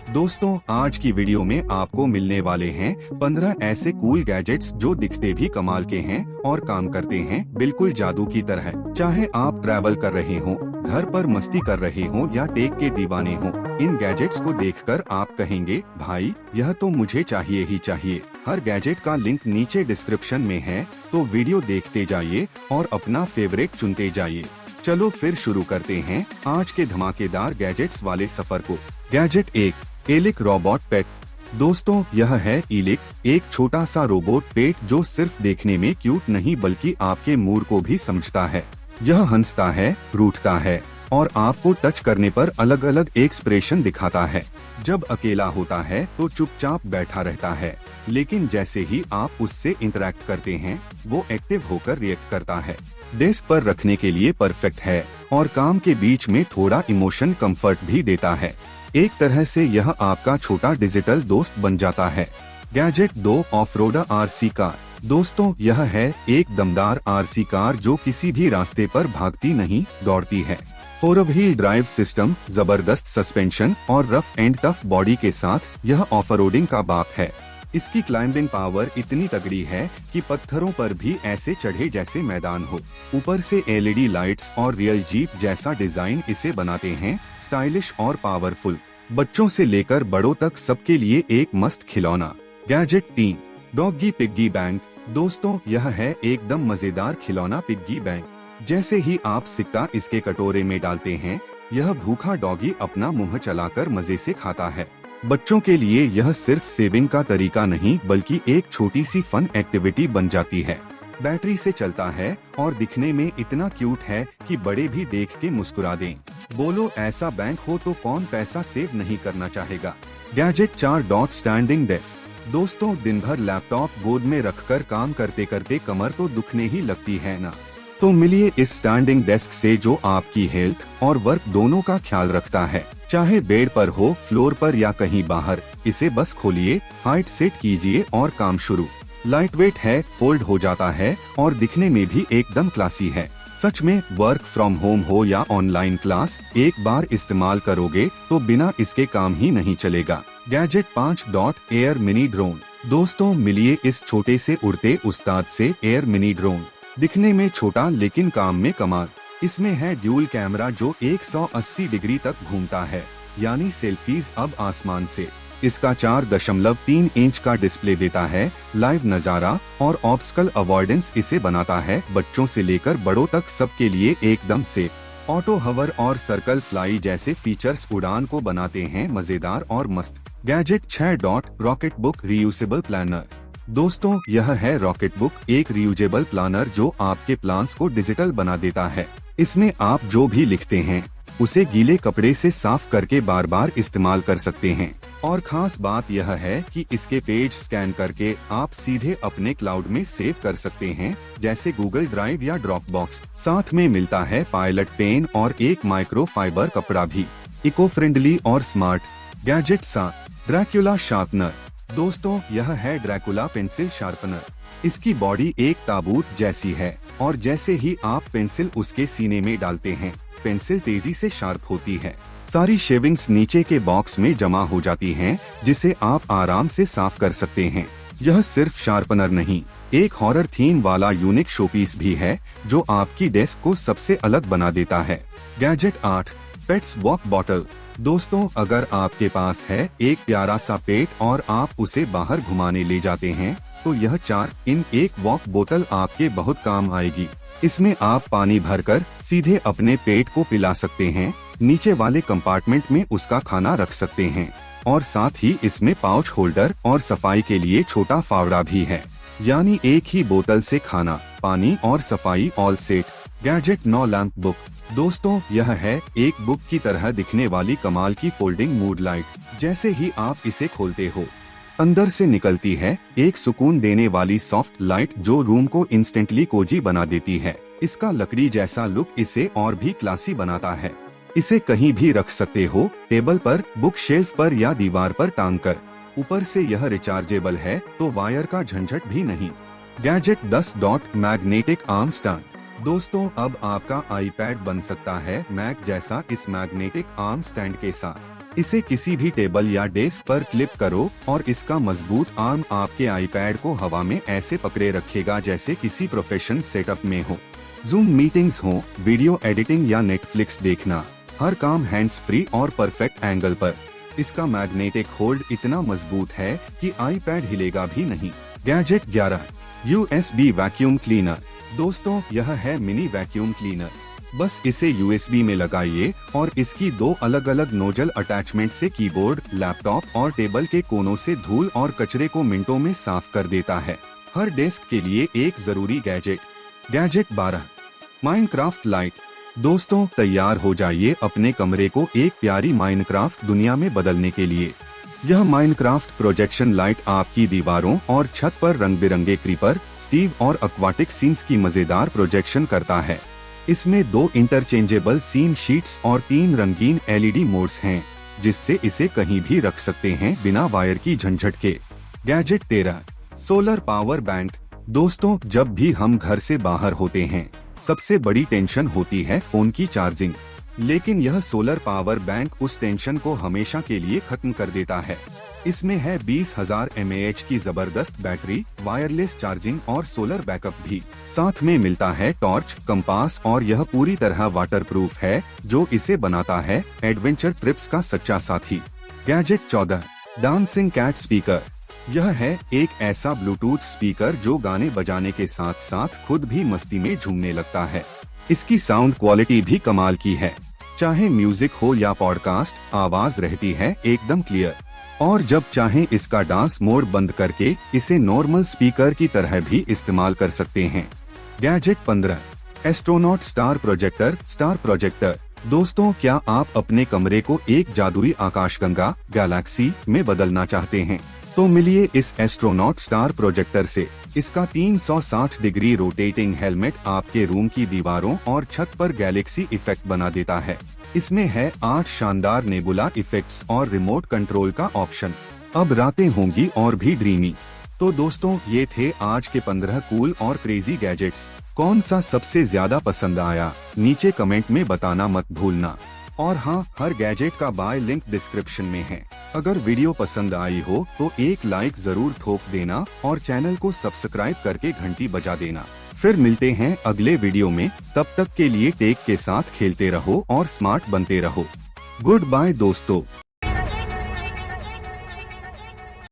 दोस्तों आज की वीडियो में आपको मिलने वाले हैं 15 ऐसे कूल गैजेट्स जो दिखते भी कमाल के हैं और काम करते हैं बिल्कुल जादू की तरह। चाहे आप ट्रैवल कर रहे हो, घर पर मस्ती कर रहे हो या टेक के दीवाने हो, इन गैजेट्स को देखकर आप कहेंगे भाई यह तो मुझे चाहिए ही चाहिए। हर गैजेट का लिंक नीचे डिस्क्रिप्शन में है, तो वीडियो देखते जाइए और अपना फेवरेट चुनते जाइए। चलो फिर शुरू करते हैं आज के धमाकेदार गैजेट्स वाले सफर को। गैजेट 1, एलिक रोबोट पेट। दोस्तों यह है इलिक, एक छोटा सा रोबोट पेट जो सिर्फ देखने में क्यूट नहीं बल्कि आपके मूड को भी समझता है। यह हंसता है, रूठता है और आपको टच करने पर अलग अलग एक्सप्रेशन दिखाता है। जब अकेला होता है तो चुपचाप बैठा रहता है, लेकिन जैसे ही आप उससे इंटरेक्ट करते हैं वो एक्टिव होकर रिएक्ट करता है। डेस्क पर रखने के लिए परफेक्ट है और काम के बीच में थोड़ा इमोशन कंफर्ट भी देता है। एक तरह से यह आपका छोटा डिजिटल दोस्त बन जाता है। Gadget 2, off-road RC car. दोस्तों यह है एक दमदार आरसी कार जो किसी भी रास्ते पर भागती नहीं, दौड़ती है। 4 व्हील ड्राइव सिस्टम, जबरदस्त सस्पेंशन और रफ एंड टफ बॉडी के साथ यह ऑफ रोडिंग का बाप है। इसकी क्लाइंबिंग पावर इतनी तगड़ी है कि पत्थरों पर भी ऐसे चढ़े जैसे मैदान हो। ऊपर से एलईडी लाइट्स और रियल जीप जैसा डिजाइन इसे बनाते हैं स्टाइलिश और पावरफुल। बच्चों से लेकर बड़ों तक सबके लिए एक मस्त खिलौना। Gadget 3, doggy piggy bank. दोस्तों यह है एकदम मजेदार खिलौना पिग्गी बैंक। जैसे ही आप सिक्का इसके कटोरे में डालते हैं, यह भूखा डॉगी अपना मुंह चलाकर मजे से खाता है। बच्चों के लिए यह सिर्फ सेविंग का तरीका नहीं बल्कि एक छोटी सी फन एक्टिविटी बन जाती है। बैटरी से चलता है और दिखने में इतना क्यूट है कि बड़े भी देख के मुस्कुरा दें। बोलो ऐसा बैंक हो तो कौन पैसा सेव नहीं करना चाहेगा। Gadget 4, standing desk. दोस्तों दिन भर लैपटॉप गोद में रखकर काम करते करते कमर तो दुखने ही लगती है ना, तो मिलिए इस स्टैंडिंग डेस्क से जो आपकी हेल्थ और वर्क दोनों का ख्याल रखता है। चाहे बेड पर हो, फ्लोर पर या कहीं बाहर, इसे बस खोलिए, हाइट सेट कीजिए और काम शुरू। लाइट वेट है, फोल्ड हो जाता है और दिखने में भी एकदम क्लासी है। सच में वर्क फ्रॉम होम हो या ऑनलाइन क्लास, एक बार इस्तेमाल करोगे तो बिना इसके काम ही नहीं चलेगा। Gadget 5, air mini drone. दोस्तों मिलिए इस छोटे से उड़ते उस्ताद से एयर मिनी ड्रोन। दिखने में छोटा लेकिन काम में कमाल। इसमें है ड्यूल कैमरा जो 180 डिग्री तक घूमता है, यानी सेल्फीज अब आसमान से। इसका 4.3 इंच का डिस्प्ले देता है लाइव नजारा और ऑब्स्टकल अवॉइडेंस इसे बनाता है बच्चों से लेकर बड़ों तक सबके लिए एकदम सेफ। ऑटो हवर और सर्कल फ्लाई जैसे फीचर्स उड़ान को बनाते हैं मजेदार और मस्त। Gadget 6, rocket book reusable planner. दोस्तों यह है रॉकेट बुक, एक रियूजेबल प्लानर जो आपके प्लान्स को डिजिटल बना देता है। इसमें आप जो भी लिखते हैं उसे गीले कपड़े से साफ करके बार बार इस्तेमाल कर सकते हैं। और खास बात यह है कि इसके पेज स्कैन करके आप सीधे अपने क्लाउड में सेव कर सकते हैं, जैसे गूगल ड्राइव या ड्रॉप बॉक्स। साथ में मिलता है पायलट पेन और एक माइक्रो फाइबर कपड़ा भी, इको फ्रेंडली और स्मार्ट। Gadget 7, Dracula sharpener. दोस्तों यह है ड्रैकुला पेंसिल शार्पनर। इसकी बॉडी एक ताबूत जैसी है और जैसे ही आप पेंसिल उसके सीने में डालते हैं, पेंसिल तेजी से शार्प होती है। सारी शेविंग्स नीचे के बॉक्स में जमा हो जाती हैं, जिसे आप आराम से साफ कर सकते हैं। यह सिर्फ शार्पनर नहीं, एक हॉरर थीम वाला यूनिक शोपीस भी है जो आपकी डेस्क को सबसे अलग बना देता है। Gadget 8, pets walk bottle. दोस्तों अगर आपके पास है एक प्यारा सा पेट और आप उसे बाहर घुमाने ले जाते हैं, तो यह 4 इन 1 वॉक बोतल आपके बहुत काम आएगी। इसमें आप पानी भरकर सीधे अपने पेट को पिला सकते हैं, नीचे वाले कंपार्टमेंट में उसका खाना रख सकते हैं और साथ ही इसमें पाउच होल्डर और सफाई के लिए छोटा फावड़ा भी है, यानी एक ही बोतल से खाना, पानी और सफाई all set. Gadget 9, lamp book. दोस्तों यह है एक बुक की तरह दिखने वाली कमाल की फोल्डिंग मूड लाइट। जैसे ही आप इसे खोलते हो, अंदर से निकलती है एक सुकून देने वाली सॉफ्ट लाइट जो रूम को इंस्टेंटली कोजी बना देती है। इसका लकड़ी जैसा लुक इसे और भी क्लासी बनाता है। इसे कहीं भी रख सकते हो, टेबल पर, बुक शेल्फ पर या दीवार पर टांग कर। ऊपर से यह रिचार्जेबल है तो वायर का झंझट भी नहीं। Gadget 10, magnetic arm stand. दोस्तों अब आपका आईपैड बन सकता है मैक जैसा इस मैग्नेटिक आर्म स्टैंड के साथ। इसे किसी भी टेबल या डेस्क पर क्लिप करो और इसका मजबूत आर्म आपके आईपैड को हवा में ऐसे पकड़े रखेगा जैसे किसी प्रोफेशनल सेटअप में हो। जूम मीटिंग्स हो, वीडियो एडिटिंग या नेटफ्लिक्स देखना, हर काम हैंड्स फ्री और परफेक्ट एंगल पर। इसका मैग्नेटिक होल्ड इतना मजबूत है कि आईपैड हिलेगा भी नहीं। Gadget 11 USB vacuum cleaner. दोस्तों, यह है मिनी वैक्यूम क्लीनर। बस इसे USB में लगाइए और इसकी 2 अलग अलग नोजल अटैचमेंट से कीबोर्ड, लैपटॉप और टेबल के कोनों से धूल और कचरे को मिनटों में साफ कर देता है। हर डेस्क के लिए एक जरूरी गैजेट। Gadget 12 Minecraft light. दोस्तों, तैयार हो जाइए अपने कमरे को एक प्यारी माइनक्राफ्ट दुनिया में बदलने के लिए। यह माइनक्राफ्ट प्रोजेक्शन लाइट आपकी दीवारों और छत पर रंग बिरंगे क्रीपर, स्टीव और एक्वाटिक सीन्स की मजेदार प्रोजेक्शन करता है। इसमें 2 इंटरचेंजेबल सीन शीट्स और 3 रंगीन LED मोड्स हैं, जिससे इसे कहीं भी रख सकते हैं बिना वायर की झंझट के। Gadget 13 solar power bank. दोस्तों, जब भी हम घर से बाहर होते हैं, सबसे बड़ी टेंशन होती है फोन की चार्जिंग, लेकिन यह सोलर पावर बैंक उस टेंशन को हमेशा के लिए खत्म कर देता है। इसमें है 20,000 mAh की जबरदस्त बैटरी, वायरलेस चार्जिंग और सोलर बैकअप भी। साथ में मिलता है टॉर्च, कंपास और यह पूरी तरह वाटरप्रूफ है, जो इसे बनाता है एडवेंचर ट्रिप्स का सच्चा साथी। Gadget 14 dancing cat speaker. यह है एक ऐसा ब्लूटूथ स्पीकर जो गाने बजाने के साथ साथ खुद भी मस्ती में झूमने लगता है। इसकी साउंड क्वालिटी भी कमाल की है। चाहे म्यूजिक हो या पॉडकास्ट, आवाज रहती है एकदम क्लियर। और जब चाहें इसका डांस मोड बंद करके इसे नॉर्मल स्पीकर की तरह भी इस्तेमाल कर सकते हैं। Gadget 15 astronaut star projector. दोस्तों, क्या आप अपने कमरे को एक जादुई आकाशगंगा गैलेक्सी में बदलना चाहते हैं? तो मिलिए इस एस्ट्रोनॉट स्टार प्रोजेक्टर से। इसका 360 डिग्री रोटेटिंग हेलमेट आपके रूम की दीवारों और छत पर गैलेक्सी इफेक्ट बना देता है। इसमें है 8 शानदार नेबुला इफेक्ट्स और रिमोट कंट्रोल का ऑप्शन। अब रातें होंगी और भी ड्रीमी। तो दोस्तों, ये थे आज के 15 कूल और क्रेजी गैजेट्स। कौन सा सबसे ज्यादा पसंद आया, नीचे कमेंट में बताना मत भूलना। और हाँ, हर गैजेट का बाय लिंक डिस्क्रिप्शन में है। अगर वीडियो पसंद आई हो तो एक लाइक जरूर ठोक देना और चैनल को सब्सक्राइब करके घंटी बजा देना। फिर मिलते हैं अगले वीडियो में। तब तक के लिए टेक के साथ खेलते रहो और स्मार्ट बनते रहो। गुड बाय दोस्तों।